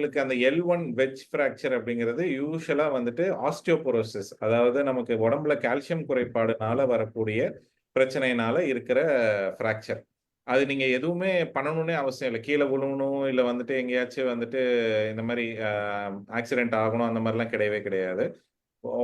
உங்களுக்கு அந்த L1 wedge fracture அப்படிங்கிறது யூசுவலா வந்துட்டு ஆஸ்டியோபோரோசிஸ், அதாவது நமக்கு உடம்புல கால்சியம் குறைபாடுனால வரக்கூடிய பிரச்சனையினால இருக்கிற ஃப்ராக்சர். அது நீங்க எதுவுமே பண்ணணும்னே அவசியம் இல்ல. கீழ விழுவணும், இல்ல வந்துட்டு எங்கேயாச்சும் வந்துட்டு இந்த மாரி ஆக்சிடென்ட் ஆகணும் அந்த மாரிலாம் கிடையவே கிடையாது.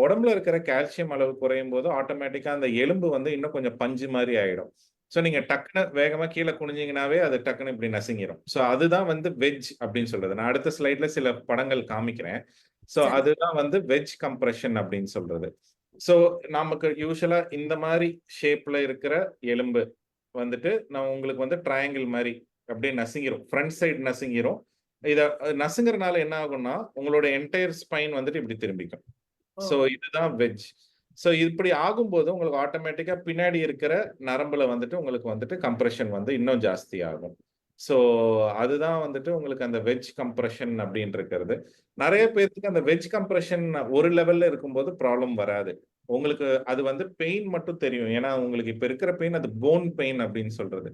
உடம்புல இருக்கிற கால்சியம் அளவு குறையும்போது ஆட்டோமேட்டிக்கா அந்த எலும்பு வந்து இன்னும் கொஞ்சம் பஞ்சு மாரி ஆயிடும். ஸோ நீங்க டக்குனு வேகமா கீழ குனிஞ்சீங்கனாவே அது டக்குனு இப்படி நசுங்கிரும். ஸோ அதுதான் வந்து வெட்ஜ் அப்படின்னு சொல்றது. நான் அடுத்த ஸ்லைட்ல சில படங்கள் காமிக்கிறேன். ஸோ சரி. அதுதான் வந்து வெட்ஜ் கம்ப்ரஷன் அப்படின்னு சொல்றது. ஸோ நமக்கு யூசுவலா இந்த மாரி ஷேப்ல இருக்கிற எலும்பு வந்துட்டு நான் உங்களுக்கு வந்து ட்ரையாங்கிள் மாரி அப்படியே நசுங்கிரும். Front side நசுங்கிரும். இத நசுங்குறனால என்ன ஆகும்னா, உங்களோட என்டயர் ஸ்பைன் வந்துட்டு இப்படி திரும்பிக்கும். ஓ! ஸோ இதுதான் வெட்ஜ். ஸோ இப்படி ஆகும்போது உங்களுக்கு ஆட்டோமேட்டிக்கா பின்னாடி இருக்கிற நரம்புல வந்துட்டு உங்களுக்கு வந்துட்டு கம்ப்ரஷன் வந்து இன்னும் ஜாஸ்தி ஆகும். ஸோ அதுதான் வந்துட்டு உங்களுக்கு அந்த வெட்ஜ் கம்ப்ரஷன் அப்படின்னு இருக்கிறது. நெறைய பேத்துக்கு அந்த வெட்ஜ் கம்ப்ரஷன் ஒரு லெவல்ல இருக்கும்போது ப்ராப்ளம் வராது. உங்களுக்கு அது வந்து பெயின் மட்டும் தெரியும். ஏன்னா உங்களுக்கு இப்ப இருக்கிற பெயின் அது போன் பெயின் அப்படின்னு சொல்றது.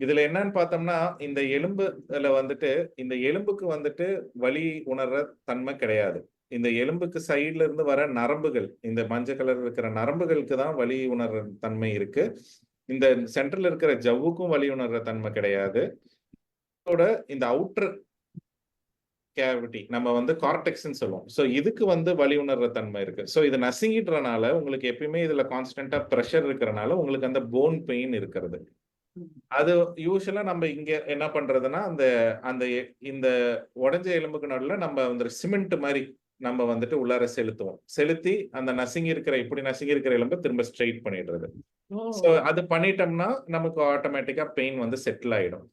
இதுல என்னன்னு பார்த்தோம்னா, இந்த எலும்புல வந்துட்டு இந்த எலும்புக்கு வந்துட்டு வலி உணர்ற தன்மை கிடையாது. இந்த எலும்புக்கு சைடுல இருந்து வர நரம்புகள், இந்த மஞ்ச கலர் இருக்கிற நரம்புகளுக்கு தான் வலி உணர்ற தன்மை இருக்கு. இந்த சென்டர்ல இருக்கிற ஜவ்வுக்கும் வலி உணர்ற தன்மை கிடையாது. இதோட இந்த அவுட்டர் கேவிட்டி நம்ம வந்து கார்டெக்ஸ்ன்னு சொல்லுவோம். ஸோ இதுக்கு வந்து வலி உணர்ற தன்மை இருக்கு. ஸோ இது நசுங்கிடுறனால உங்களுக்கு எப்பயுமே இதுல கான்ஸ்டன்ட்டா பிரஷர் இருக்கிறனால உங்களுக்கு அந்த போன் பெயின் இருக்கிறது. ம். அது யூசுவலா நம்ம இங்க என்ன பண்றதுன்னா, அந்த அந்த இந்த உடைஞ்ச எலும்புக்கு நடுவுல நம்ம வந்து சிமெண்ட் மாரி நம்ம வந்துட்டு உள்ளார செலுத்துவோம். செலுத்தி அந்த நசுங்கி இருக்கிற இப்படி நசுங்கி இருக்கிற எலும்ப திரும்ப ஸ்ட்ரெய்ட் பண்ணிடுறது. ஓ! சோ அது பண்ணிட்டோம்னா, நமக்கு ஆட்டோமேட்டிக்கா பெயின் வந்து செட்டில் ஆயிடும்.